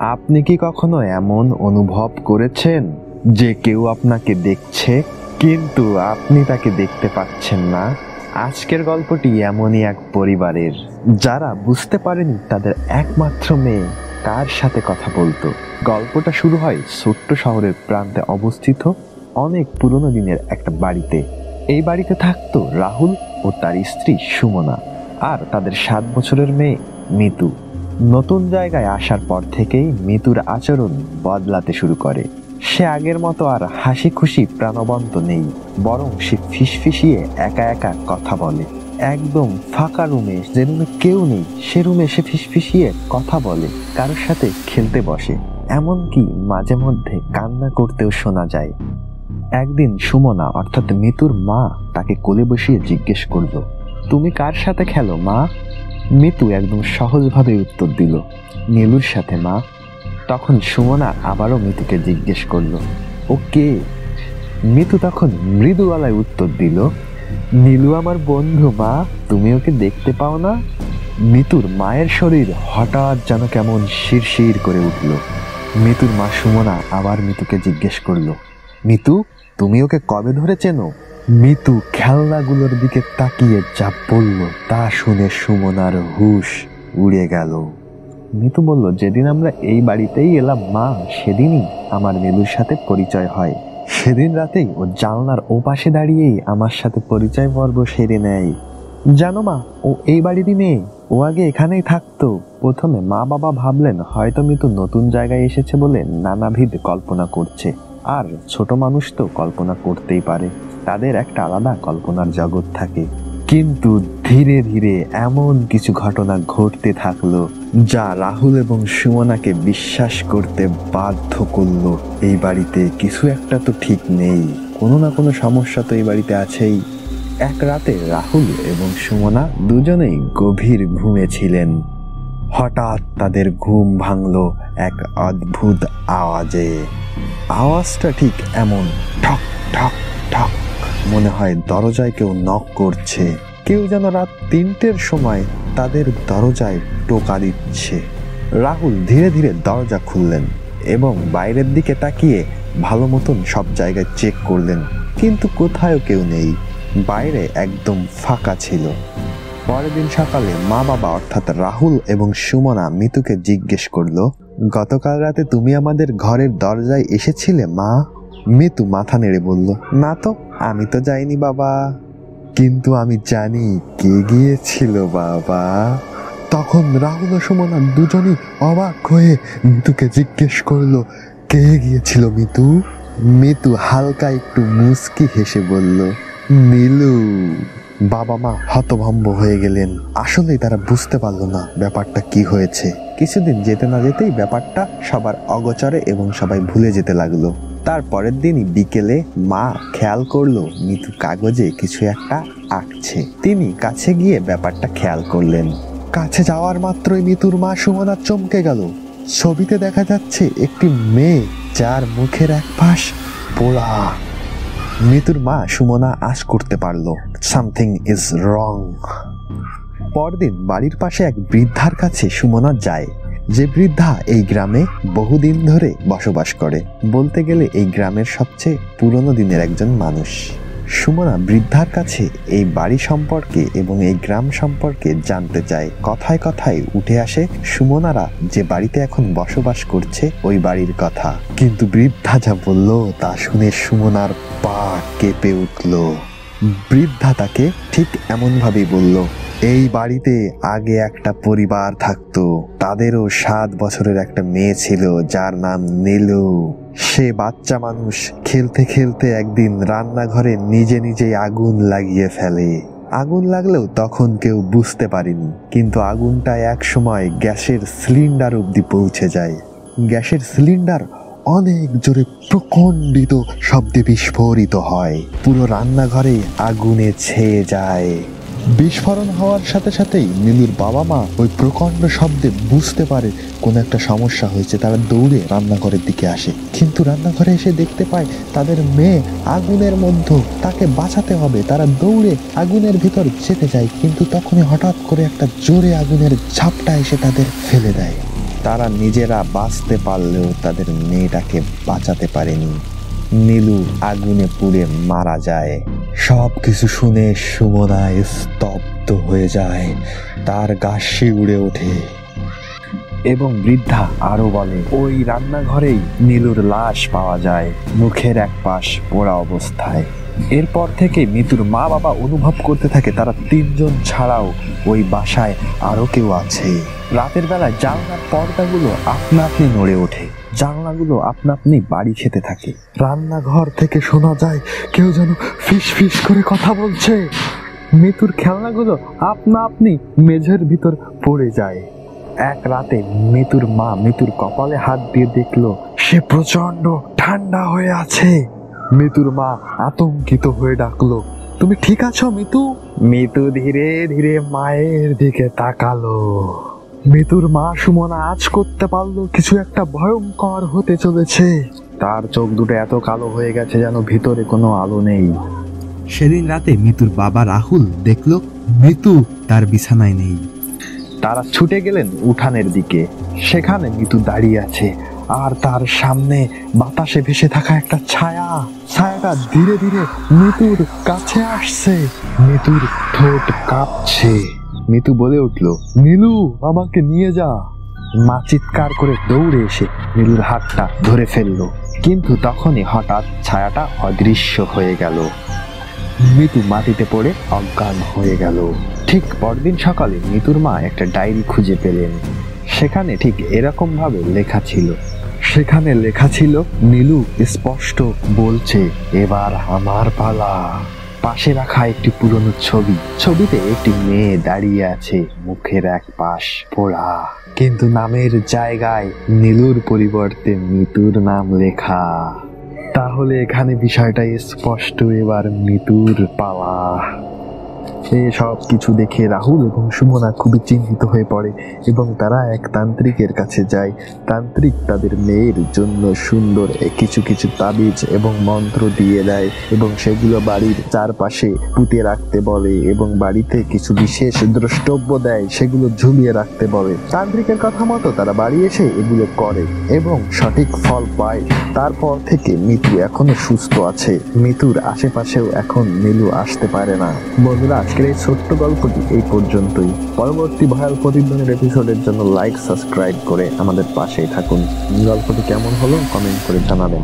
আপনি কি কখনো এমন অনুভব করেছেন যে কেউ আপনাকে দেখছে কিন্তু আপনি তাকে দেখতে পাচ্ছেন না? আজকের গল্পটি এমনই এক পরিবারের, যারা বুঝতে পারেনি তাদের একমাত্র মেয়ে কার সাথে কথা বলতো। গল্পটা শুরু হয় ছোট্ট শহরের প্রান্তে অবস্থিত অনেক পুরনো দিনের একটা বাড়িতে। এই বাড়িতে থাকতো রাহুল ও তার স্ত্রী সুমনা আর তাদের 7 বছরের মেয়ে মিতু। নতুন জায়গায় আসার পর থেকেই মিতুর আচরণ বদলাতে শুরু করে। সে আগের মতো আর হাসি খুশি প্রাণবন্ত নেই, বরং সে ফিসফিসিয়ে একা একা কথা বলে। একদম ফাঁকা রুমে, যে রুমে কেউ নেই, সে রুমে সে ফিসফিসিয়ে কথা বলে, কারোর সাথে খেলতে বসে, এমনকি মাঝে মধ্যে কান্না করতেও শোনা যায়। একদিন সুমনা অর্থাৎ মিতুর মা তাকে কোলে বসিয়ে জিজ্ঞেস করলো, তুমি কার সাথে খেলো মা? মিতু একদম সহজভাবে উত্তর দিল, নীলুর সাথে মা। তখন সুমনা আবারও মিতুকে জিজ্ঞেস করলো, ও কে? মিতু তখন মৃদু গলায় উত্তর দিল, নীলু আমার বন্ধু মা, তুমি ওকে দেখতে পাও না? মিতুর মায়ের শরীর হঠাৎ যেন কেমন শিরশির করে উঠল। মিতুর মা সুমনা আবার মিতুকে জিজ্ঞেস করলো, মিতু তুমি ওকে কবে ধরে চেনো? মিতু খেলনাগুলোর দিকে তাকিয়ে যা বলল তা শুনে সুমনার হুঁশ উড়ে গেল। মিতু বলল, যেদিন আমরা এই বাড়িতেই এলাম মা, সেদিনই আমার নীলুর সাথে পরিচয় হয়। সেদিন রাতেই ও জানলার ওপাশে দাঁড়িয়েই আমার সাথে পরিচয় পর্ব সেরে নেয়। জানো মা, ও এই বাড়িরই মেয়ে, ও আগে এখানেই থাকতো। প্রথমে মা বাবা ভাবলেন হয়তো মিতু নতুন জায়গায় এসেছে বলে নানাবিধ কল্পনা করছে, আর ছোট মানুষ তো কল্পনা করতেই পারে, তাদের একটা আলাদা কল্পনার জগৎ থাকে। কিন্তু ধীরে ধীরে এমন কিছু ঘটনা ঘটতে থাকলো যা রাহুল এবং সুমনাকে বিশ্বাস করতে বাধ্য করলো এই বাড়িতে কিছু একটা তো ঠিক নেই, কোনো না কোনো সমস্যা তো এই বাড়িতে আছেই। এক রাতে রাহুল এবং সুমনা দুজনেই গভীর ঘুমে ছিলেন। হঠাৎ তাদের ঘুম ভাঙলো এক অদ্ভুত আওয়াজে। আওয়াজটা ঠিক এমন, ঠক ঠক ঠক, মনে হয় দরজায় কেউ নক করছে। কেউ যেন রাত 3টের সময় তাদের দরজায় টোকা দিচ্ছে। রাহুল ধীরে ধীরে দরজা খুললেন এবং বাইরের দিকে তাকিয়ে ভালো মতন সব জায়গায় চেক করলেন, কিন্তু কোথাও কেউ নেই, বাইরে একদম ফাঁকা ছিল। পরের দিন সকালে মা বাবা অর্থাৎ রাহুল এবং সুমনা মিতুকে জিজ্ঞেস করলো, গতকাল রাতে তুমি আমাদের ঘরের দরজায় এসেছিলে মা? মিতু মাথা নেড়ে বলল, না তো, আমি তো যাইনি বাবা। কিন্তু আমি জানি কে গিয়েছিল বাবা। তখন রাহুল ও সুমনা দুজনই অবাক হয়ে মিতুকে জিজ্ঞেস করলো, কে গিয়েছিল মিতু? মিতু হালকা একটু মুচকি হেসে বলল, নীলু। বাবা মা হতভম্ব হয়ে গেলেন। আসলেই তারা বুঝতে পারলো না ব্যাপারটা কি হয়েছে। কিছুদিন যেতে না যেতেই ব্যাপারটা সবার অগোচরে এবং সবাই ভুলে যেতে লাগলো। তার পরের দিনই বিকেলে মা খেয়াল করলো মিতু কাগজে কিছু একটা আঁকছে। তিনি কাছে গিয়ে ব্যাপারটা খেয়াল করলেন। কাছে যাওয়ার মাত্রই মিতুর মা সুমনা চমকে গেল। ছবিতে দেখা যাচ্ছে একটি মেয়ে যার মুখের এক পাশ পোড়া। মিতুর মা সুমনা আশ করতে পারলো সামথিং ইজ রং। পরদিন বাড়ির পাশে এক বৃদ্ধার কাছে সুমনা যায়, যে বৃদ্ধা এই গ্রামে বহুদিন ধরে বসবাস করে, বলতে গেলে এই গ্রামের সবচেয়ে পুরনো দিনের একজন মানুষ। সুমনা বৃদ্ধার কাছে এই বাড়ি সম্পর্কে এবং এই গ্রাম সম্পর্কে জানতে চায়। কথায় কথায় উঠে আসে সুমনারা যে বাড়িতে এখন বসবাস করছে ওই বাড়ির কথা। কিন্তু বৃদ্ধা যা বলল তা শুনে সুমনার পা কেঁপে উঠল। বৃদ্ধা তাকে ঠিক এমন ভাবেই বলল, এই বাড়িতে আগে একটা পরিবার থাকতো, তাদেরও 7 বছরের একটা মেয়ে ছিল যার নাম নীলু। সে বাচ্চা মানুষ খেলতে খেলতে একদিন রান্নাঘরে নিজে নিজেই আগুন লাগিয়ে ফেলে। আগুন লাগলেও তখন কেউ বুঝতে পারেনি, কিন্তু আগুনটা এক সময় গ্যাসের সিলিন্ডার অবধি পৌঁছে যায়। গ্যাসের সিলিন্ডার অনেক জোরে প্রকণ্ডিত শব্দে বিস্ফোরিত হয়, পুরো রান্নাঘরে আগুনে ছেয়ে যায়। বিস্ফোরণ হওয়ার সাথে সাথেই নীলুর বাবা মা ওই প্রকাণ্ড শব্দে বুঝতে পারে কোনো একটা সমস্যা হয়েছে। তারা দৌড়ে রান্নাঘরের দিকে আসে, কিন্তু রান্নাঘরে এসে দেখতে পায় তাদের মেয়ে আগুনের মধ্যে, তাকে বাঁচাতে হবে। তারা দৌড়ে আগুনের ভিতর যেতে যায়, কিন্তু তখনই হঠাৎ করে একটা জোরে আগুনের ঝাপটা এসে তাদের ফেলে দেয়। তারা নিজেরা বাঁচতে পারলেও তাদের মেয়েটাকে বাঁচাতে পারেনি। নীলু আগুনে পুড়ে মারা যায়। সব কিছু শুনে সুমনা স্তব্ধ হয়ে যায়, তার গা শিউরে ওঠে। এবং বৃদ্ধা আরো বলে, ওই রান্নাঘরেই নীলুর লাশ পাওয়া যায়, মুখের এক পাশ পোড়া অবস্থায়। এরপর থেকে মিতুর মা বাবা অনুভব করতে থাকে তারা তিনজন ছাড়াও ওই বাসায় আরো কেউ আছে। রাতের বেলা জানলার পর্দাগুলো আপনা আপনি নড়ে ওঠে, জানলাগুলো আপনা আপনি বাড়ি খেতে থাকে। রান্নাঘর থেকে শোনা যায় কেউ যেন ফিস ফিস করে কথা বলছে। মিতুর খেলনাগুলো আপনা আপনি মেঝের ভিতর পড়ে যায়। এক রাতে মিতুর মা মিতুর কপালে হাত দিয়ে দেখলো সে প্রচন্ড ঠান্ডা হয়ে আছে। মিতুর মা আতঙ্কিত হয়ে ডাকলো, তুমি ঠিক আছো মিতু? মিতু ধীরে ধীরে মায়ের দিকে তাকালো। মিতুর মা সুমনা আজ করতে পারলো কিছু একটা ভয়ঙ্কর হতে চলেছে। তার চোখ দুটো এত কালো হয়ে গেছে যেন ভিতরে কোনো আলো নেই। সেদিন রাতে মিতুর বাবা রাহুল দেখলো মিতু তার বিছানায় নেই। তারা ছুটে গেলেন উঠানের দিকে। সেখানে মিতু দাঁড়িয়ে আছে, আর তার সামনে বাতাসে ভেসে থাকা একটা ছায়া। ছায়াটা ধীরে ধীরে মিতুর কাছে আসছে। মিতুর ঠোঁট কাঁপছে। মিতু বলে উঠলো, নীলু আমাকে নিয়ে যা। মা চিৎকার করে দৌড়ে এসে নীলুর হাতটা ধরে ফেললো, কিন্তু তখনই হঠাৎ ছায়াটা অদৃশ্য হয়ে গেল। মিতু মাটিতে পড়ে অজ্ঞান হয়ে গেল। ঠিক পরদিন সকালে মিতুর মা একটা ডায়েরি খুঁজে পেলেন। সেখানে ঠিক এরকম ভাবে লেখা ছিল। সেখানে লেখা ছিল, নীলু স্পষ্ট বলছে, এবার আমার পালা। পাশে রাখা একটি পুরনো ছবি, ছবিতে একটি মেয়ে দাঁড়িয়ে আছে, মুখের এক পাশ পোড়া, কিন্তু নামের জায়গায় নীলুর পরিবর্তে মিতুর নাম লেখা। তাহলে এখানে বিষয়টা স্পষ্ট, এবার মিতুর পালা। সব কিছু দেখে রাহুল এবং সুমনা খুবই চিন্তিত হয়ে পড়ে এবং তারা এক তান্ত্রিকের কাছে যায়। তান্ত্রিক তাদের মেয়ের জন্য সুন্দর কিছু কিছু তাবিজ এবং মন্ত্র দিয়ে দেয় এবং সেগুলো বাড়ির চারপাশে পুঁতে রাখতে বলে এবং বাড়িতে কিছু বিশেষ দ্রষ্টব্য দেয়, সেগুলো ঝুলিয়ে রাখতে বলে। তান্ত্রিকের কথা মতো তারা বাড়ি এসে এগুলো করে এবং সঠিক ফল পায়। তারপর থেকে মিতু এখনো সুস্থ আছে। মিতুর আশেপাশেও এখন নীলু আসতে পারে না। বন্ধুরা, আজকের এই ছোট্ট গল্পটি এই পর্যন্তই। পরবর্তী ভয়াল প্রতিধ্বনির এপিসোডের জন্য লাইক সাবস্ক্রাইব করে আমাদের পাশেই থাকুন। গল্পটি কেমন হলো কমেন্ট করে জানাবেন।